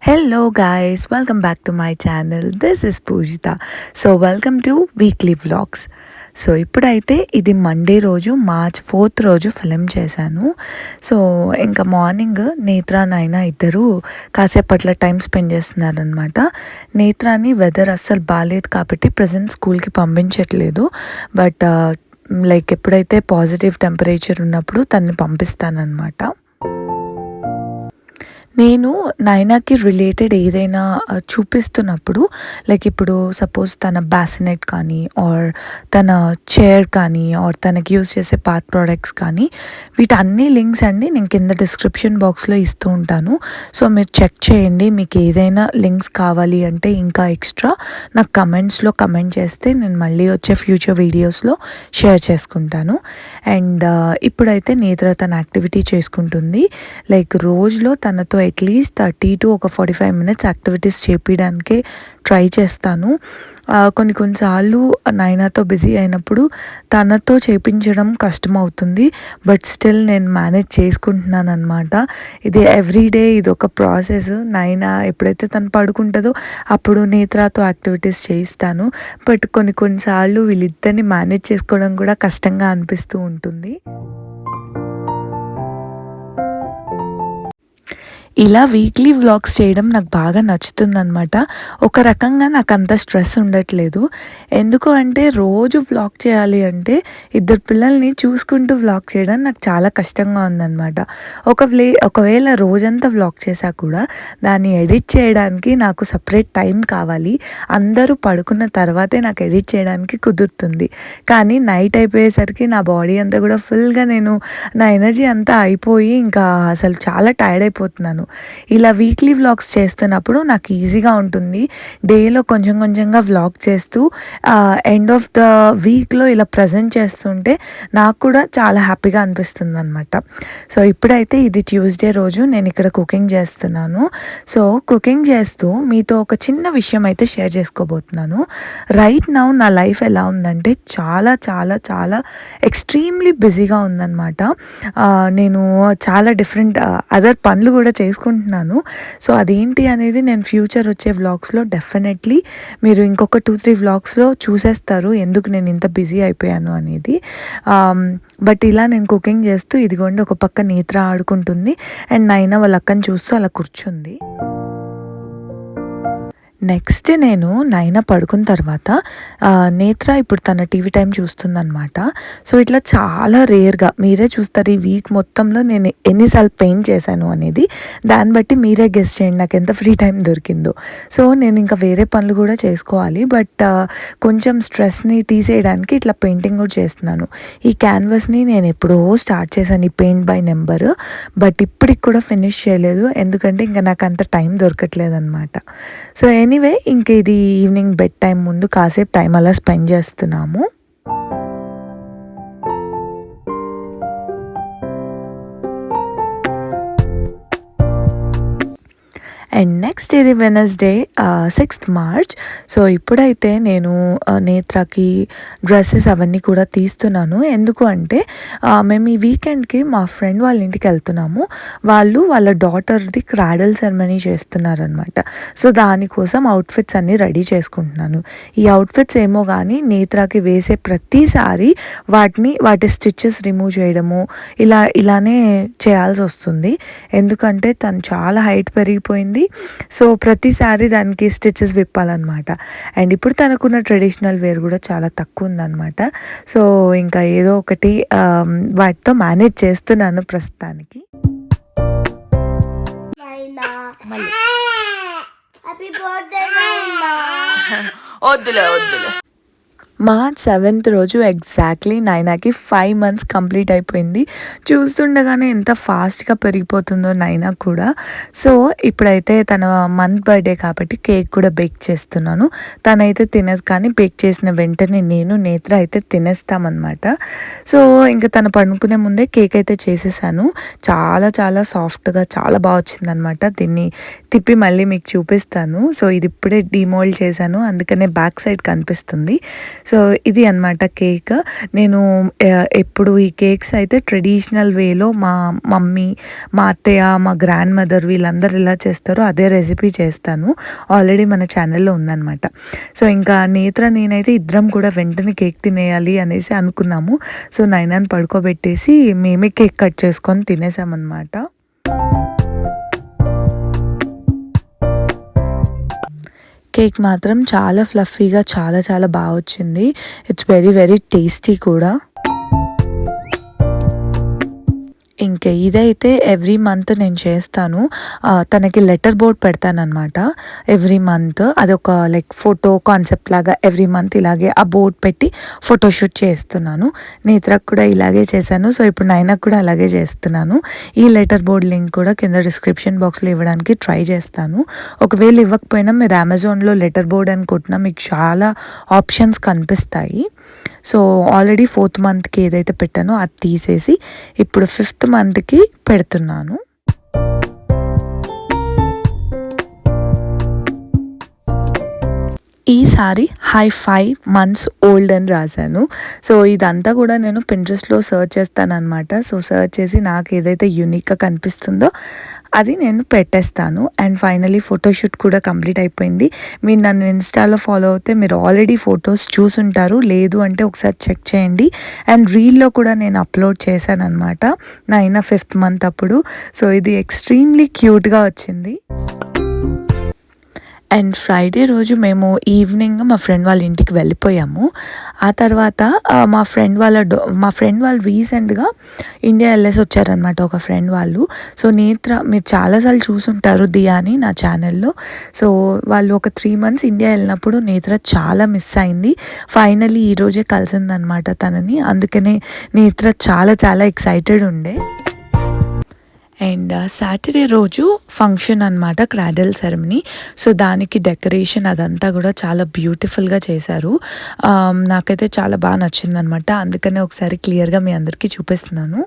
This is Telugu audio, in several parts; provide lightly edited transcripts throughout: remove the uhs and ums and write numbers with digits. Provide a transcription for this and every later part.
Hello guys, welcome back to my channel. This is Poojitha. So welcome to weekly vlogs. So ఇప్పుడైతే ఇది మండే రోజు మార్చ్ 4th రోజు ఫిలిం చేశాను. సో ఇంకా మార్నింగ్ నేత్ర నైనా ఇద్దరు కాసేపట్ల టైం స్పెండ్ చేస్తున్నారనమాట. నేత్రాని వెదర్ అస్సలు బాగాలేదు కాబట్టి ప్రజెంట్ స్కూల్కి పంపించట్లేదు. బట్ లైక్ ఎప్పుడైతే పాజిటివ్ టెంపరేచర్ ఉన్నప్పుడు తన్ని పంపిస్తానన్నమాట. నేను నైనాకి రిలేటెడ్ ఏదైనా చూపిస్తున్నప్పుడు లైక్ ఇప్పుడు సపోజ్ తన బాసినెట్ కానీ ఆర్ తన చైర్ కానీ ఆర్ తనకి యూజ్ చేసే పాత్ ప్రోడక్ట్స్ కానీ వీటన్ని లింక్స్ అండి నేను కింద డిస్క్రిప్షన్ బాక్స్లో ఇస్తూ ఉంటాను. సో మీరు చెక్ చేయండి. మీకు ఏదైనా లింక్స్ కావాలి అంటే ఇంకా ఎక్స్ట్రా నాకు కమెంట్స్లో కమెంట్ చేస్తే నేను మళ్ళీ వచ్చే ఫ్యూచర్ వీడియోస్లో షేర్ చేసుకుంటాను. అండ్ ఇప్పుడైతే నేత్ర తన యాక్టివిటీ చేసుకుంటుంది. లైక్ రోజులో తనతో అట్లీస్ట్ 30 to 45 minutes యాక్టివిటీస్ చేపించడానికే ట్రై చేస్తాను. కొన్నిసార్లు నైనాతో బిజీ అయినప్పుడు తనతో చేపించడం కష్టం అవుతుంది. బట్ స్టిల్ నేను మేనేజ్ చేసుకుంటున్నాను అనమాట. ఇది ఎవ్రీడే ఇది ఒక ప్రాసెస్. నైనా ఎప్పుడైతే తను పడుకుంటుందో అప్పుడు నేత్రతో యాక్టివిటీస్ చేయిస్తాను. బట్ కొన్నిసార్లు వీళ్ళిద్దరిని మేనేజ్ చేసుకోవడం కూడా కష్టంగా అనిపిస్తూ ఉంటుంది. ఇలా వీక్లీ వ్లాగ్స్ చేయడం నాకు బాగా నచ్చుతుందనమాట. ఒక రకంగా నాకు అంత స్ట్రెస్ ఉండట్లేదు. ఎందుకు అంటే రోజు వ్లాగ్ చేయాలి అంటే ఇద్దరు పిల్లల్ని చూసుకుంటూ వ్లాగ్ చేయడం నాకు చాలా కష్టంగా ఉందన్నమాట. ఒకవేళ రోజంతా వ్లాగ్ చేసా కూడా దాన్ని ఎడిట్ చేయడానికి నాకు సపరేట్ టైం కావాలి. అందరూ పడుకున్న తర్వాతే నాకు ఎడిట్ చేయడానికి కుదురుతుంది. కానీ నైట్ అయిపోయేసరికి నా బాడీ అంతా కూడా ఫుల్గా నా ఎనర్జీ అంతా అయిపోయి ఇంకా అసలు చాలా టైర్డ్ అయిపోతున్నాను. ఇలా వీక్లీ వ్లాగ్స్ చేస్తున్నప్పుడు నాకు ఈజీగా ఉంటుంది. డేలో కొంచెం కొంచెంగా వ్లాగ్ చేస్తూ ఎండ్ ఆఫ్ ద వీక్లో ఇలా ప్రజెంట్ చేస్తుంటే నాకు కూడా చాలా హ్యాపీగా అనిపిస్తుంది అనమాట. సో ఇప్పుడైతే ఇది ట్యూస్డే రోజు నేను ఇక్కడ కుకింగ్ చేస్తున్నాను. సో కుకింగ్ చేస్తూ మీతో ఒక చిన్న విషయం అయితే షేర్ చేసుకోబోతున్నాను. రైట్ నౌ నా లైఫ్ ఎలా ఉందంటే చాలా చాలా చాలా ఎక్స్ట్రీమ్లీ బిజీగా ఉందన్నమాట. నేను చాలా డిఫరెంట్ అదర్ పనులు కూడా చేసుకుంటున్నాను. సో అదేంటి అనేది నేను ఫ్యూచర్ వచ్చే వ్లాగ్స్లో డెఫినెట్లీ మీరు ఇంకొక 2-3 వ్లాగ్స్లో చూసేస్తారు ఎందుకు నేను ఇంత బిజీ అయిపోయాను అనేది. బట్ ఇలా నేను కుకింగ్ చేస్తూ ఇదిగోండి ఒక పక్క నేత్ర ఆడుకుంటుంది అండ్ నైనా వాళ్ళ అక్కని చూస్తూ అలా కూర్చుంది. నెక్స్ట్ నేను నైనా పడుకున్న తర్వాత నేత్ర ఇప్పుడు తన టీవీ టైం చూస్తుందన్నమాట. సో ఇట్లా చాలా రేర్గా మీరే చూస్తారు ఈ వీక్ మొత్తంలో నేను ఎన్నిసార్లు పెయింట్ చేశాను అనేది. దాన్ని బట్టి మీరే గెస్ చేయండి నాకు ఎంత ఫ్రీ టైం దొరికిందో. సో నేను ఇంకా వేరే పనులు కూడా చేసుకోవాలి. బట్ కొంచెం స్ట్రెస్ని తీసేయడానికి ఇట్లా పెయింటింగ్ కూడా చేస్తున్నాను. ఈ క్యాన్వాస్ని నేను ఎప్పుడో స్టార్ట్ చేశాను ఈ పెయింట్ బై నెంబర్. బట్ ఇప్పటికి కూడా ఫినిష్ చేయలేదు ఎందుకంటే ఇంకా నాకు అంత టైం దొరకట్లేదు అనమాట. సో ఎనీవే ఇంక ఇది ఈవినింగ్ బెడ్ టైం ముందు కాసేపు టైం అలా స్పెండ్ చేస్తున్నాము. అండ్ నెక్స్ట్ ఇది వెనస్డే 6th March. సో ఇప్పుడైతే నేను నేత్రకి డ్రెస్సెస్ అవన్నీ కూడా తీస్తున్నాను. ఎందుకు అంటే మేము ఈ వీకెండ్కి మా ఫ్రెండ్ వాళ్ళ ఇంటికి వెళ్తున్నాము. వాళ్ళ డాటర్ది క్రాడల్ సెరమనీ చేస్తున్నారనమాట. సో దానికోసం అవుట్ఫిట్స్ అన్నీ రెడీ చేసుకుంటున్నాను. ఈ అవుట్ఫిట్స్ ఏమో కానీ నేత్రకి వేసే ప్రతిసారి వాటి స్టిచ్చెస్ రిమూవ్ చేయడము ఇలానే చేయాల్సి వస్తుంది. ఎందుకంటే తను చాలా హైట్ పెరిగిపోయింది. సో ప్రతిసారి దానికి స్టిచెస్ విప్పాలన్నమాట. అండ్ ఇప్పుడు తనకున్న ట్రెడిషనల్ వేర్ కూడా చాలా తక్కువ ఉందన్నమాట. సో ఇంకా ఏదో ఒకటి వాటితో మేనేజ్ చేస్తున్నాను ప్రస్తుతానికి. వద్దులే మార్చ్ 7th రోజు ఎగ్జాక్ట్లీ నైనాకి 5 months కంప్లీట్ అయిపోయింది. చూస్తుండగానే ఎంత ఫాస్ట్గా పెరిగిపోతుందో నైనా కూడా. సో ఇప్పుడైతే తన మంత్ బర్త్డే కాబట్టి కేక్ కూడా బేక్ చేస్తున్నాను. తనైతే తినదు కానీ బేక్ చేసిన వెంటనే నేను నేత్ర అయితే తినేస్తామన్నమాట. సో ఇంకా తను పడుకునే ముందే కేక్ అయితే చేసేసాను. చాలా చాలా సాఫ్ట్గా చాలా బాగా వచ్చిందనమాట. దీన్ని తిప్పి మళ్ళీ మీకు చూపిస్తాను. సో ఇది ఇప్పుడే డిమోల్డ్ చేశాను అందుకనే బ్యాక్ సైడ్ కనిపిస్తుంది. సో ఇది అనమాట కేక్. నేను ఎప్పుడు ఈ కేక్స్ అయితే ట్రెడిషనల్ వేలో మా మమ్మీ, మా అత్తయ్య, మా గ్రాండ్ మదర్ వీళ్ళందరూ ఎలా చేస్తారో అదే రెసిపీ చేస్తాను. ఆల్రెడీ మన ఛానల్లో ఉందన్నమాట. సో ఇంకా నేత్ర నేనైతే ఇద్దరం కూడా వెంటనే కేక్ తినేయాలి అనేసి అనుకున్నాము. సో నైనాని పడుకోబెట్టేసి మేమే కేక్ కట్ చేసుకొని తినేసామన్నమాట. కేక్ మాత్రం చాలా ఫ్లఫీగా చాలా చాలా బాగా వచ్చింది. ఇట్స్ వెరీ వెరీ టేస్టీ కూడా. ఇంకా ఇదైతే ఎవ్రీ మంత్ నేను చేస్తాను. తనకి లెటర్ బోర్డ్ పెడతానమాట ఎవ్రీ మంత్. అదొక లైక్ ఫోటో కాన్సెప్ట్ లాగా ఎవ్రీ మంత్ ఇలాగే ఆ బోర్డ్ పెట్టి ఫోటోషూట్ చేస్తున్నాను. నేత్రకు కూడా ఇలాగే చేశాను. సో ఇప్పుడు నైనాకు కూడా అలాగే చేస్తున్నాను. ఈ లెటర్ బోర్డ్ లింక్ కూడా కింద డిస్క్రిప్షన్ బాక్స్లో ఇవ్వడానికి ట్రై చేస్తాను. ఒకవేళ ఇవ్వకపోయినా మీరు అమెజాన్లో లెటర్ బోర్డ్ అని కొట్టినా మీకు చాలా ఆప్షన్స్ కనిపిస్తాయి. సో ఆల్రెడీ 4th మంత్కి ఏదైతే పెట్టానో అది తీసేసి ఇప్పుడు 5th మంత్కి పెడుతున్నాను. ఈసారి 5 months ఓల్డ్ అని రాశాను. సో ఇదంతా కూడా నేను పింట్రెస్ట్లో సర్చ్ చేస్తానన్నమాట. సో సర్చ్ చేసి నాకు ఏదైతే యూనిక్గా కనిపిస్తుందో అది నేను పెట్టేస్తాను. అండ్ ఫైనలీ ఫోటోషూట్ కూడా కంప్లీట్ అయిపోయింది. మీరు నన్ను ఇన్స్టాలో ఫాలో అవుతే మీరు ఆల్రెడీ ఫొటోస్ చూసుంటారు. లేదు అంటే ఒకసారి చెక్ చేయండి. అండ్ రీల్లో కూడా నేను అప్లోడ్ చేశాను అనమాట నైనా 5th మంత్ అప్పుడు. సో ఇది ఎక్స్ట్రీమ్లీ క్యూట్గా వచ్చింది. అండ్ ఫ్రైడే రోజు మేము ఈవినింగ్ మా ఫ్రెండ్ వాళ్ళ ఇంటికి వెళ్ళిపోయాము. ఆ తర్వాత మా ఫ్రెండ్ వాళ్ళు రీసెంట్గా ఇండియా వెళ్ళేసి వచ్చారనమాట ఒక ఫ్రెండ్ వాళ్ళు. సో నేత్ర మీరు చాలాసార్లు చూసుంటారు దియాని నా ఛానల్లో. సో వాళ్ళు ఒక 3 months ఇండియా వెళ్ళినప్పుడు నేత్ర చాలా మిస్ అయింది. ఫైనలీ ఈరోజే కలిసిందనమాట తనని. అందుకనే నేత్ర చాలా చాలా ఎక్సైటెడ్ ఉండే. అండ్ సాటర్డే రోజు ఫంక్షన్ అనమాట, క్రాడల్ సెరమనీ. సో దానికి డెకరేషన్ అదంతా కూడా చాలా బ్యూటిఫుల్గా చేశారు. నాకైతే చాలా బాగా నచ్చిందనమాట. అందుకనే ఒకసారి క్లియర్గా మీ అందరికీ చూపిస్తున్నాను.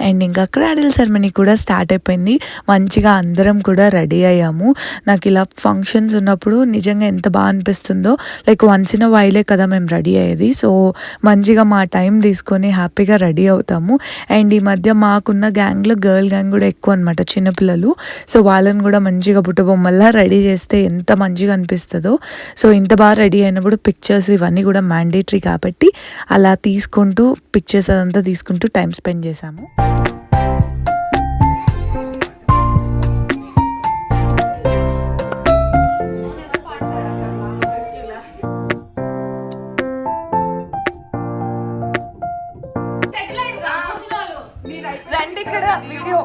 అండ్ ఇంకా క్రాడల్ సెరమనీ కూడా స్టార్ట్ అయిపోయింది. మంచిగా అందరం కూడా రెడీ అయ్యాము. నాకు ఇలా ఫంక్షన్స్ ఉన్నప్పుడు నిజంగా ఎంత బాగా అనిపిస్తుందో. లైక్ వన్స్ ఇన్ అ వైలే కదా మేము రెడీ అయ్యేది. సో మంచిగా మా టైం తీసుకొని హ్యాపీగా రెడీ అవుతాము. అండ్ ఈ మధ్య మాకున్న గ్యాంగ్లో గర్ల్ గ్యాంగ్ కూడా ఎక్కువ అనమాట, చిన్నపిల్లలు. సో వాళ్ళని కూడా మంచిగా బుట్టబొమ్మల్లా రెడీ చేస్తే ఎంత మంచిగా అనిపిస్తుందో. సో ఇంత బాగా రెడీ అయినప్పుడు పిక్చర్స్ ఇవన్నీ కూడా మ్యాండేటరీ కాబట్టి అలా తీసుకుంటూ పిక్చర్స్ అదంతా తీసుకుంటూ టైం స్పెండ్ చేశాము. రండి ఇక్కడ వీడియో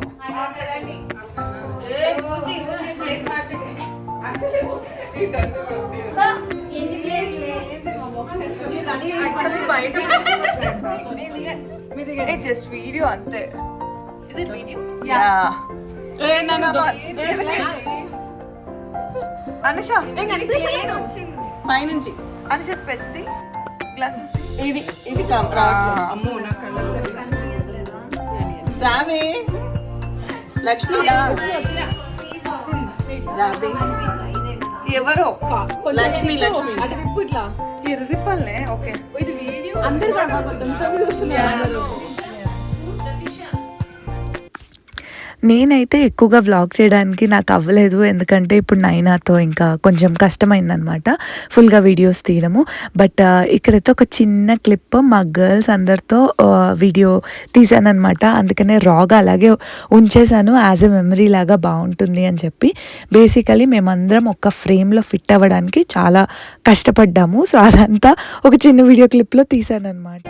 జస్ట్ వీడియో అంతే. అనుష పైనుంచి అనుష స్పెట్స్ ది గ్లాసెస్ ఇది అమ్మో రావే లక్ష్మి ఎవరో లక్ష్మి అది తిప్పు ఇట్లా ఇది తిప్పాలే. ఓకే ఇది వీడియో అందరూ నేనైతే ఎక్కువగా వ్లాగ్ చేయడానికి నాకు అవ్వలేదు. ఎందుకంటే ఇప్పుడు నైనాతో ఇంకా కొంచెం కష్టమైందనమాట ఫుల్గా వీడియోస్ తీయడము. బట్ ఇక్కడైతే ఒక చిన్న క్లిప్ మా గర్ల్స్ అందరితో వీడియో తీసానమాట. అందుకనే రాగా అలాగే ఉంచేసాను యాజ్ ఎ మెమరీ లాగా బాగుంటుంది అని చెప్పి. బేసికలీ మేమందరం ఒక ఫ్రేమ్లో ఫిట్ అవ్వడానికి చాలా కష్టపడ్డాము. సో అదంతా ఒక చిన్న వీడియో క్లిప్లో తీసానమాట.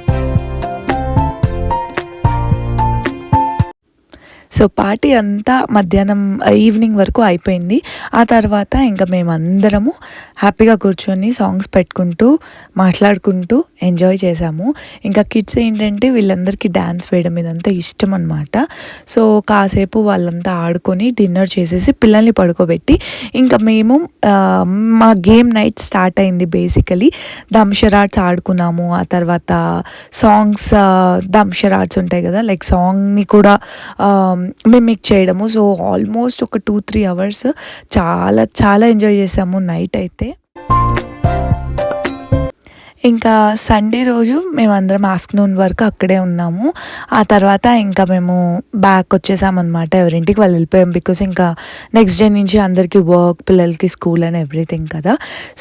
సో పార్టీ అంతా మధ్యాహ్నం ఈవినింగ్ వరకు అయిపోయింది. ఆ తర్వాత ఇంకా మేమందరము హ్యాపీగా కూర్చొని సాంగ్స్ పెట్టుకుంటూ మాట్లాడుకుంటూ ఎంజాయ్ చేసాము. ఇంకా కిడ్స్ ఏంటంటే వీళ్ళందరికీ డ్యాన్స్ వేయడం ఇదంతా ఇష్టం అనమాట. సో కాసేపు వాళ్ళంతా ఆడుకొని డిన్నర్ చేసేసి పిల్లల్ని పడుకోబెట్టి ఇంకా మేము మా గేమ్ నైట్ స్టార్ట్ అయింది. బేసికలీ దంషరాట్స్ ఆడుకున్నాము. ఆ తర్వాత సాంగ్స్ దంషరాట్స్ ఉంటాయి కదా, లైక్ సాంగ్ని కూడా మిమిక్ చేయడము. సో ఆల్మోస్ట్ ఒక 2-3 అవర్స్ చాలా చాలా ఎంజాయ్ చేసాము నైట్ అయితే. ఇంకా సండే రోజు మేమందరం ఆఫ్టర్నూన్ వరకు అక్కడే ఉన్నాము. ఆ తర్వాత ఇంకా మేము బ్యాక్ వచ్చేసామన్నమాట, ఎవరింటికి వాళ్ళు వెళ్ళిపోయాం. బికాస్ ఇంకా నెక్స్ట్ డే నుంచి అందరికీ వర్క్, పిల్లలకి స్కూల్ అండ్ ఎవ్రీథింగ్ కదా.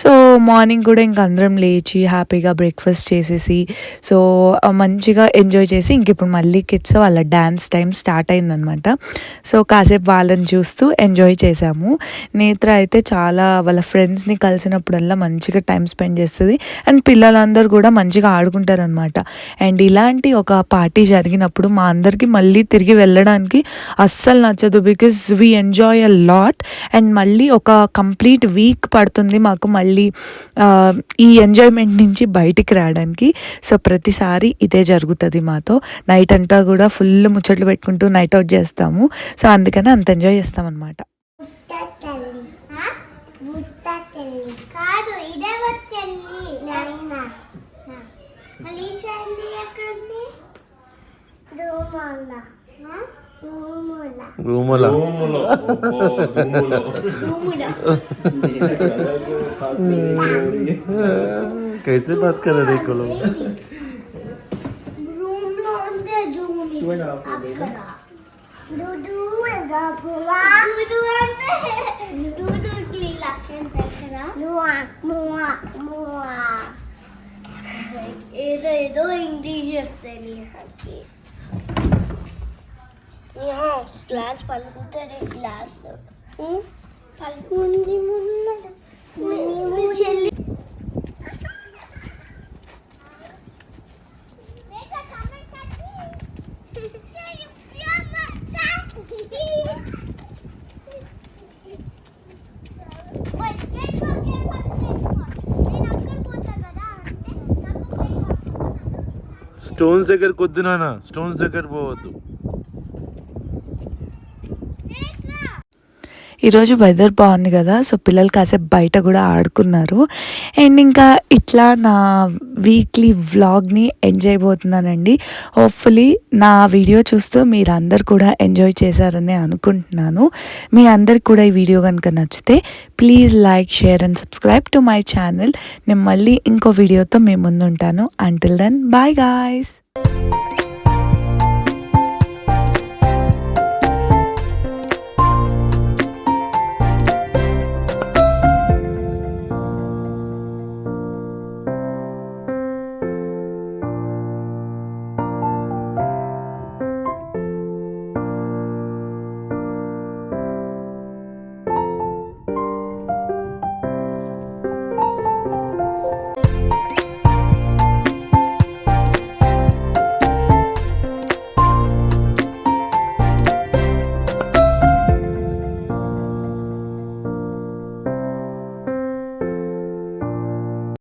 సో మార్నింగ్ కూడా ఇంకా అందరం లేచి హ్యాపీగా బ్రేక్ఫాస్ట్ చేసేసి సో మంచిగా ఎంజాయ్ చేసి ఇంక ఇప్పుడు మళ్ళీ కిడ్స్ వాళ్ళ డ్యాన్స్ టైం స్టార్ట్ అయిందనమాట. సో కాసేపు వాళ్ళని చూస్తూ ఎంజాయ్ చేసాము. నేత్ర అయితే చాలా వాళ్ళ ఫ్రెండ్స్ని కలిసినప్పుడల్లా మంచిగా టైం స్పెండ్ చేస్తుంది అండ్ పిల్లలందరూ కూడా మంచిగా ఆడుకుంటారనమాట. అండ్ ఇలాంటి ఒక పార్టీ జరిగినప్పుడు మా అందరికీ మళ్ళీ తిరిగి వెళ్ళడానికి అస్సలు నచ్చదు. Because we enjoy a lot and మళ్ళీ ఒక కంప్లీట్ వీక్ పడుతుంది మాకు మళ్ళీ ఈ ఎంజాయ్మెంట్ నుంచి బయటికి రావడానికి. సో ప్రతిసారి ఇదే జరుగుతుంది మాతో. నైట్ అంతా కూడా ఫుల్ ముచ్చట్లు పెట్టుకుంటూ నైట్ అవుట్ చేస్తాము. సో అందుకని అంత ఎంజాయ్ చేస్తాం అనమాట. కాదు ఇదే వచ్చండి నైనా. మళ్ళీ చెల్లి ఎక్కడుంది? రూముల రూముల రూముల कैसे बात कर रहे देखो लोग. रूम లో ఉండే జూని అక్కడ dudu ega pula dudu అంటే dudu లీలా సెంటర్ మువా మువా మువా ఏదో ఏదో ఇంగ్లీష్ చెప్తాను నాకు. గ్లాస్ పలుకుతుంది గ్లాస్ పలుకుంది మున్న చెల్లి. స్టోన్స్ దగ్గర కొద్దు నాన్న, స్టోన్స్ దగ్గర పోవద్దు. ఈరోజు వెదర్ బాగుంది కదా, సో పిల్లలు కాసేపు బయట కూడా ఆడుకున్నారు. అండ్ ఇంకా ఇట్లా నా వీక్లీ వ్లాగ్ని ఎంజాయ్ చేయబోతున్నానండి. హోప్ఫుల్లీ నా వీడియో చూస్తూ మీరు అందరు కూడా ఎంజాయ్ చేశారని అనుకుంటున్నాను. మీ అందరికి కూడా ఈ వీడియో కనుక నచ్చితే please like, share and subscribe to my channel. నేను మళ్ళీ ఇంకో వీడియోతో మీ ముందు ఉంటాను. Until then bye guys.